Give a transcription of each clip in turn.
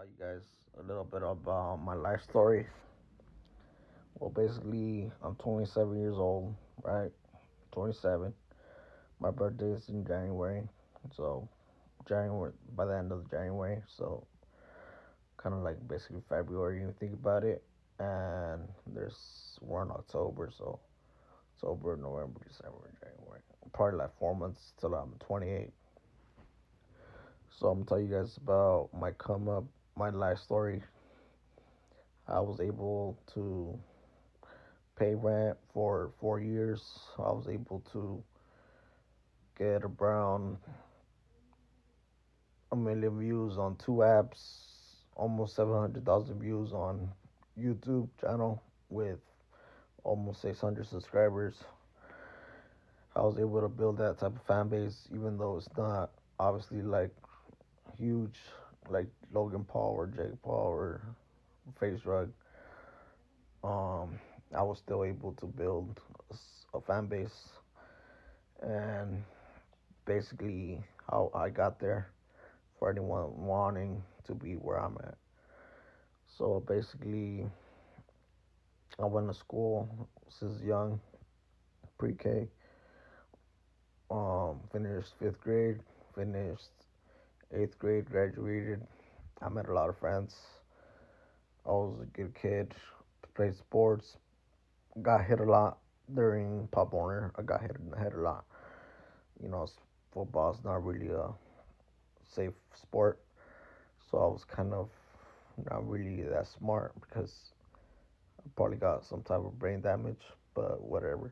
you guys a little bit about my life story. Well, basically, I'm 27 years old, right? 27. My birthday is in January, so January by the end of January, so kind of like basically February. You think about it, and we're in October, so October, November, December, January. Probably like 4 months till I'm 28. So I'm gonna tell you guys about my come up, my life story. I was able to pay rent for 4 years. I was able to get around a million views on two apps, almost 700,000 views on YouTube channel with almost 600 subscribers. I was able to build that type of fan base, even though it's not obviously like huge, like Logan Paul or Jake Paul or Face Rug. Um, I was still able to build a fan base, and basically how I got there for anyone wanting to be where I'm at. So basically, I went to school since young, pre-K. Finished fifth grade, finished eighth grade, graduated. I met a lot of friends. I was a good kid, played sports, got hit a lot during Pop Warner. I got hit in the head a lot. You know, football's not really a safe sport, so I was kind of not really that smart because I probably got some type of brain damage, but whatever.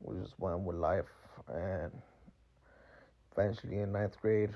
We just went with life, and eventually in ninth grade,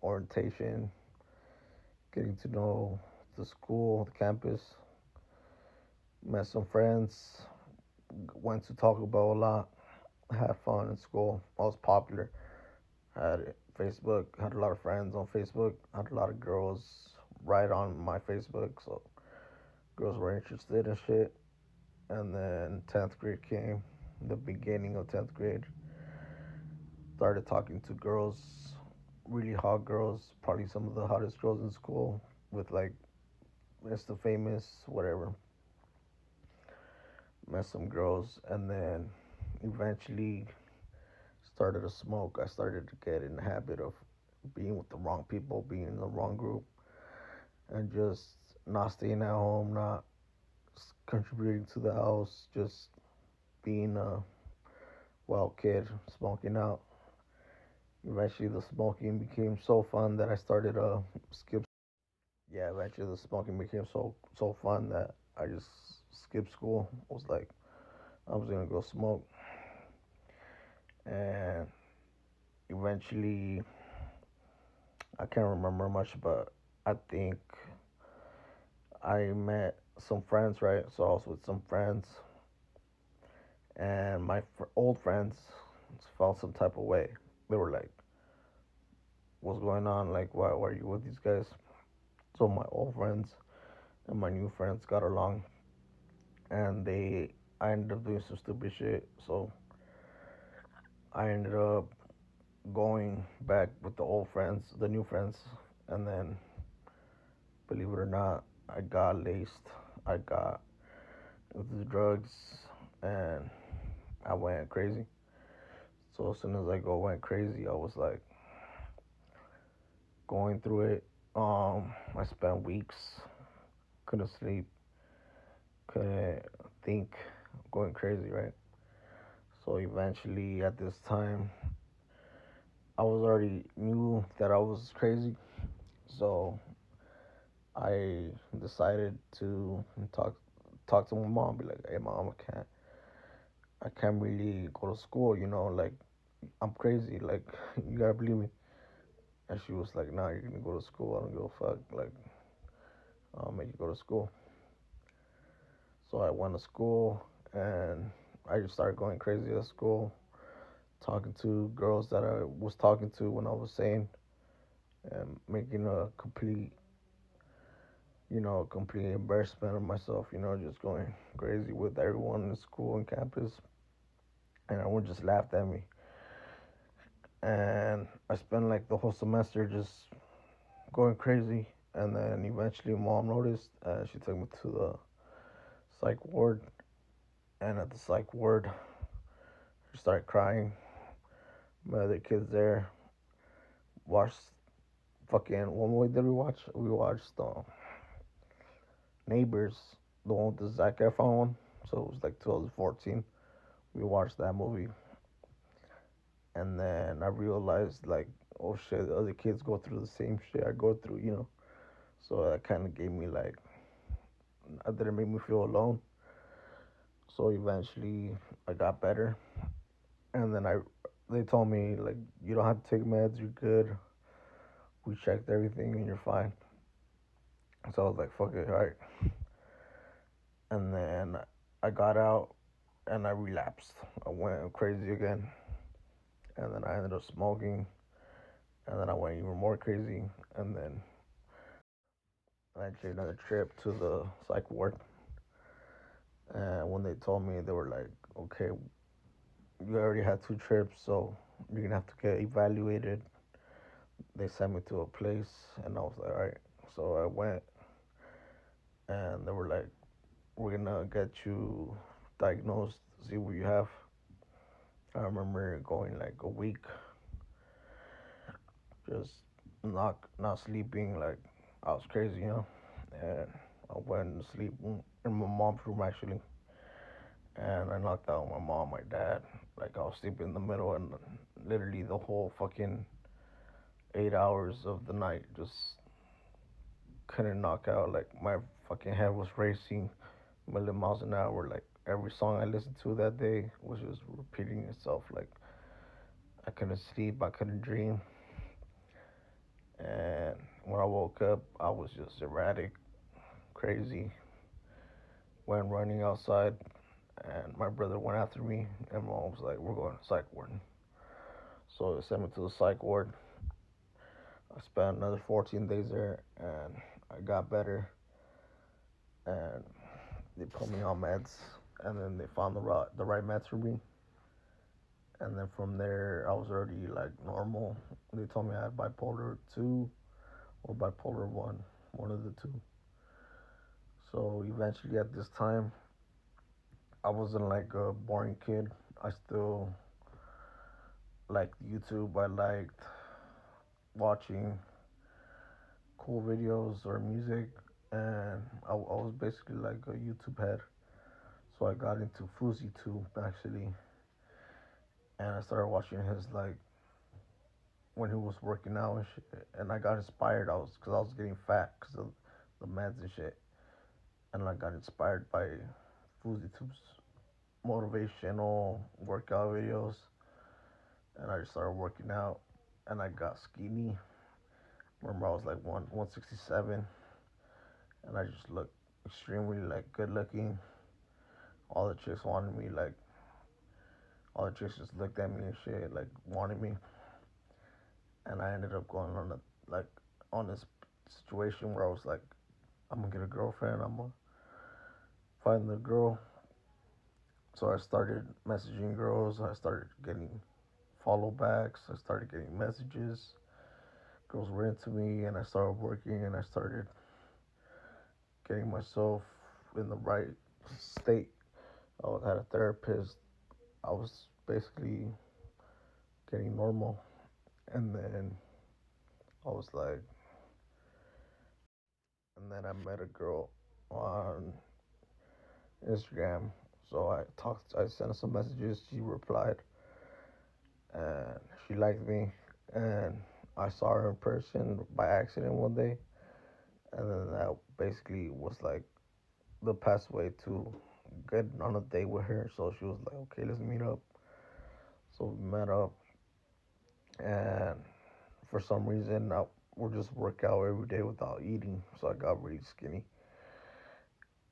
orientation, getting to know the school, the campus, met some friends, went to Taco Bell a lot, had fun in school. I was popular. Had Facebook, had a lot of friends on Facebook, had a lot of girls right on my Facebook, so girls were interested in shit. And then 10th grade came, the beginning of 10th grade. Started talking to girls, really hot girls, probably some of the hottest girls in school, with like Mr. Famous, whatever. Met some girls, and then eventually started to smoke. I started to get in the habit of being with the wrong people, being in the wrong group, and just not staying at home, not contributing to the house, just being a wild kid, smoking out. Eventually, the smoking became so fun that I started to skip. Yeah, eventually the smoking became so fun that I just skipped school. I was like, I was gonna go smoke, and eventually, I can't remember much, but I think I met some friends, right? So I was with some friends, and my old friends felt some type of way. They were like, "What's going on? Like, why are you with these guys?" So my old friends and my new friends got along, and I ended up doing some stupid shit. So I ended up going back with the old friends, the new friends, and then believe it or not, I got laced. I got into the drugs, and I went crazy. So as soon as went crazy, I was like going through it. I spent weeks, couldn't sleep, couldn't think, going crazy, right? So eventually, at this time, I was already knew that I was crazy. So I decided to talk to my mom, be like, "Hey, mom, I can't really go to school. Like I'm crazy. Like you gotta believe me." And she was like, "Nah, you're gonna go to school. I don't give a fuck. Like I'll make you go to school." So I went to school, and I just started going crazy at school, talking to girls that I was talking to when I was sane, and making a complete embarrassment of myself. Just going crazy with everyone in school and campus, and everyone just laughed at me. And I spent like the whole semester just going crazy. And then eventually, mom noticed, and she took me to the psych ward. And at the psych ward, she started crying. My other kids there watched fucking. What movie did we watch? We watched Neighbors, the one with the Zac Efron one. So it was like 2014. We watched that movie, and then I realized like, oh shit, the other kids go through the same shit I go through, you know. So that kind of gave me like, that didn't make me feel alone. So eventually, I got better, and then they told me like, you don't have to take meds, you're good. We checked everything and you're fine. So I was like, fuck it, alright. And then I got out and I relapsed. I went crazy again, and then I ended up smoking, and then I went even more crazy, and then I did another trip to the psych ward. And when they told me, they were like, okay, you already had two trips, so you're gonna have to get evaluated. They sent me to a place, and I was like, all right. So I went, and they were like, we're gonna get you diagnosed, see what you have. I remember going like a week, just not sleeping, like I was crazy, you know. And I went to sleep in my mom's room actually, and I knocked out my mom, my dad. Like I was sleeping in the middle, and literally the whole fucking 8 hours of the night just couldn't knock out. Like my fucking head was racing a million miles an hour. Like every song I listened to that day was just repeating itself. Like I couldn't sleep, I couldn't dream, and when I woke up, I was just erratic, crazy. Went running outside, and my brother went after me, and mom was like, "We're going to psych ward." So they sent me to the psych ward. I spent another 14 days there, and I got better, and they put me on meds, and then they found the right meds for me, and then from there I was already like normal. They told me I had bipolar 2 or bipolar 1, one of the two. So eventually at this time, I wasn't like a boring kid. I still liked YouTube. I liked watching cool videos or music, and I was basically like a YouTube head. So I got into FouseyTube actually, and I started watching his like when he was working out and shit. And I got inspired. Because I was getting fat because of the meds and shit, and I got inspired by FouseyTube's motivational workout videos, and I just started working out, and I got skinny. Remember, I was like 167, and I just looked extremely like good looking. All the chicks wanted me, like all the chicks just looked at me and shit, like wanted me, and I ended up going on a like on this situation where I was like, I'm gonna get a girlfriend, I'm gonna find the girl. So I started messaging girls. I started getting follow backs. I started getting messages. Girls were into me, and I started working, and I started getting myself in the right state. Had a therapist. I was basically getting normal, and then I was like, and then I met a girl on Instagram. So I sent her some messages. She replied, and she liked me, and I saw her in person by accident one day, and then that basically was like the pathway to get on a date with her. So she was like, okay, let's meet up. So we met up, and for some reason, I would just work out every day without eating. So I got really skinny.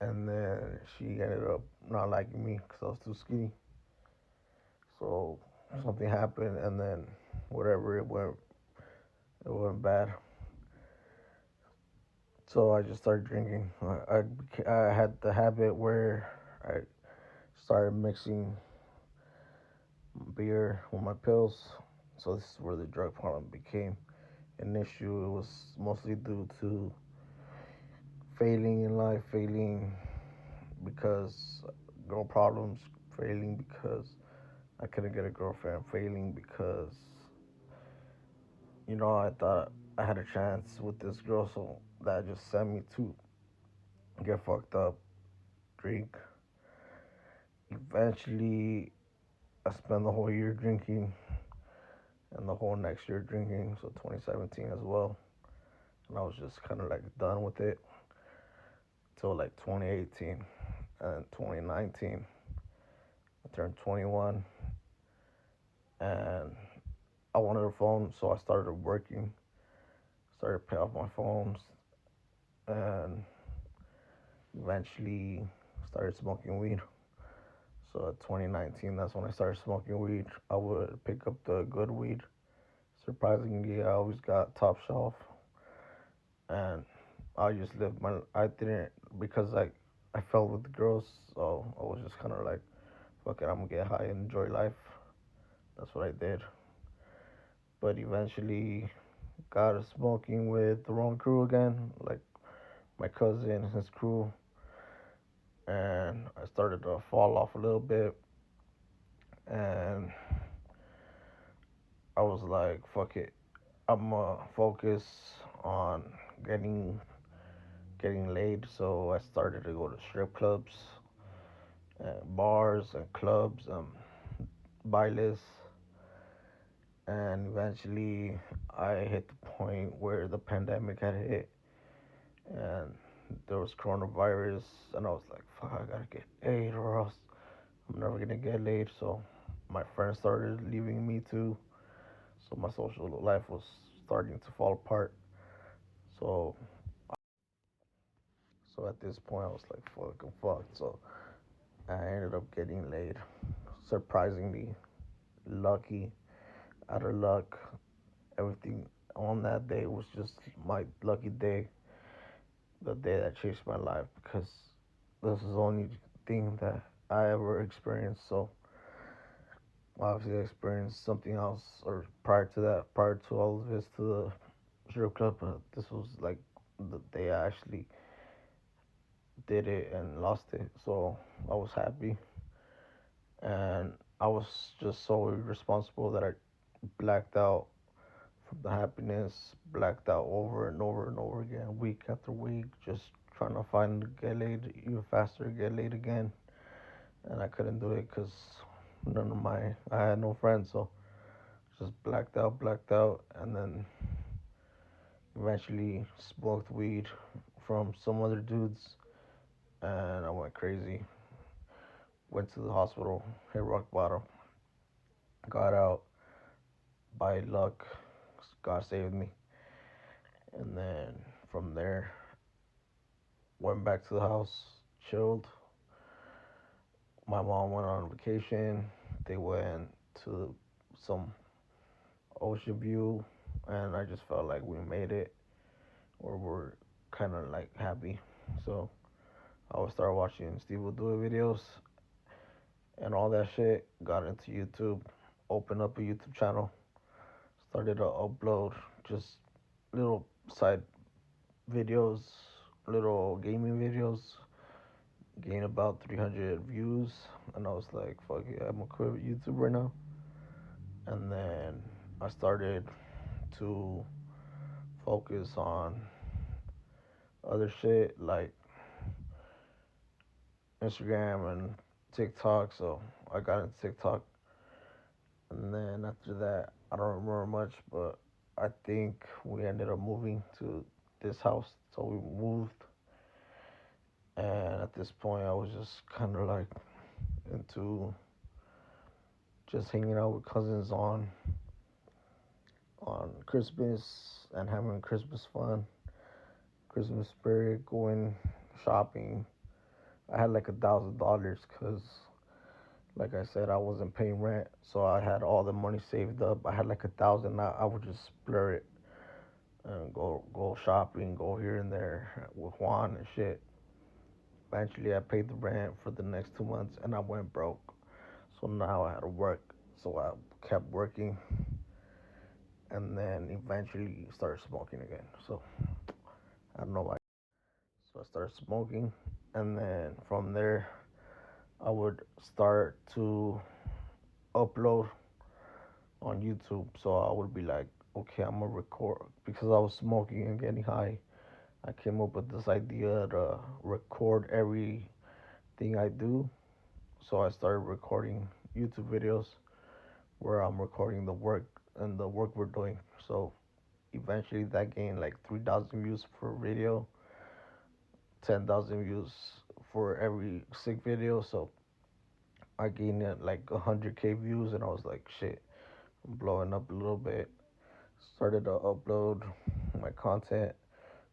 And then she ended up not liking me because I was too skinny. So something happened, and then whatever it went bad. So I just started drinking. I had the habit where I started mixing beer with my pills. So this is where the drug problem became an issue. It was mostly due to failing in life, failing because girl problems, failing because I couldn't get a girlfriend, failing because I thought I had a chance with this girl, so that just sent me to get fucked up, drink. Eventually, I spent the whole year drinking and the whole next year drinking, so 2017 as well. And I was just kind of like done with it till like 2018 and 2019. I turned 21 and I wanted a phone, so I started working, started paying off my phones, and eventually started smoking weed. So 2019, that's when I started smoking weed. I would pick up the good weed. Surprisingly, I always got top shelf, and I just lived my. I didn't because I fell with the girls, so I was just kind of like, fuck it, I'm gonna get high and enjoy life. That's what I did. But eventually, got smoking with the wrong crew again, like my cousin, his crew, and I started to fall off a little bit, and I was like, fuck it, I'm gonna focus on getting getting laid. So I started to go to strip clubs, and bars, and clubs, bailes, and eventually I hit the point where the pandemic had hit, and there was coronavirus, and I was like, fuck, I gotta get laid or else I'm never gonna get laid. So my friends started leaving me too. So my social life was starting to fall apart. So so at this point I was like, fuck, I'm fucked. So I ended up getting laid. Surprisingly, lucky, out of luck. Everything on that day was just my lucky day, the day that changed my life because this is the only thing that I ever experienced. So obviously I experienced something else or prior to that, prior to all of this to the strip club, but this was like the day I actually did it and lost it. So I was happy and I was just so irresponsible that I blacked out from the happiness, blacked out over and over and over again, week after week, just trying to find get laid even faster, get laid again, and I couldn't do it because I had no friends, so just blacked out, and then eventually smoked weed from some other dudes, and I went crazy. Went to the hospital, hit rock bottom, got out by luck. God saved me, and then from there went back to the house, chilled. My mom went on vacation. They went to some ocean view, and I just felt like we made it, or we're kind of like happy. So I would start watching Steve will do it videos and all that shit. Got into YouTube, opened up a YouTube channel, started to upload just little side videos, little gaming videos. Gained about 300 views, and I was like, "Fuck it, I'm gonna quit YouTube right now." And then I started to focus on other shit like Instagram and TikTok. So I got into TikTok, and then after that, I don't remember much, but I think we ended up moving to this house. So we moved, and at this point, I was just kind of like into just hanging out with cousins on Christmas and having Christmas fun, Christmas spirit, going shopping. I had like $1,000 because, like I said, I wasn't paying rent, so I had all the money saved up. I had like 1,000. I would just splurge it and go shopping, go here and there with Juan and shit. Eventually, I paid the rent for the next 2 months, and I went broke. So now I had to work. So I kept working, and then eventually started smoking again. So I don't know why. So I started smoking, and then from there I would start to upload on YouTube. So I would be like, okay, I'm gonna record because I was smoking and getting high. I came up with this idea to record everything I do. So I started recording YouTube videos where I'm recording the work and the work we're doing. So eventually that gained like 3,000 views per video, 10,000 views for every sick video. So I gained like 100K views, and I was like, shit, I'm blowing up a little bit. Started to upload my content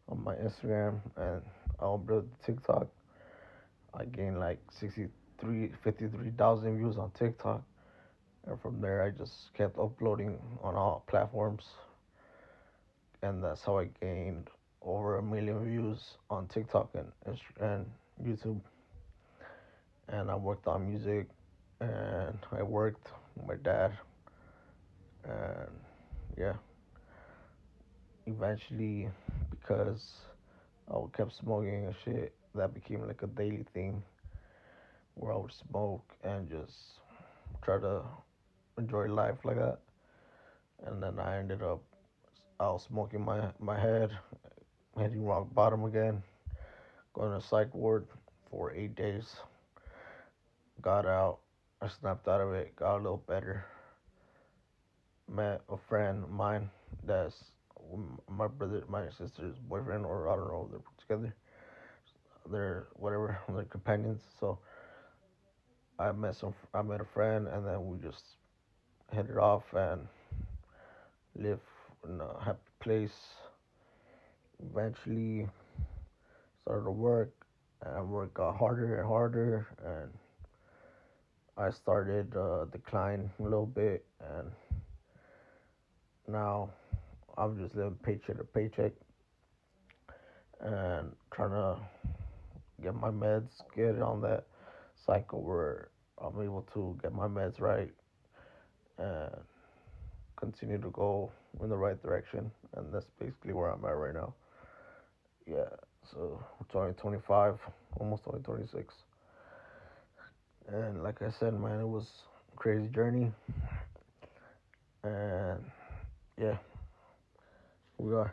on my Instagram, and I uploaded TikTok. I gained like 53,000 views on TikTok. And from there, I just kept uploading on all platforms. And that's how I gained over 1 million views on TikTok and YouTube. And I worked on music, and I worked with my dad. And yeah, eventually, because I kept smoking and shit, that became like a daily thing where I would smoke and just try to enjoy life like that. And then I ended up out smoking my head, hitting rock bottom again, going to psych ward for 8 days. Got out, I snapped out of it, got a little better. Met a friend of mine that's my brother, my sister's boyfriend, or I don't know, they're together. They're whatever, they're companions. So I met a friend, and then we just headed off and live in a happy place. Eventually, started to work, and work got harder and harder, and I started decline a little bit, and now I'm just living paycheck to paycheck and trying to get my meds, get on that cycle where I'm able to get my meds right and continue to go in the right direction. And that's basically where I'm at right now. Yeah, so 2025, almost 2026. And like I said, man, it was a crazy journey. And yeah, we are.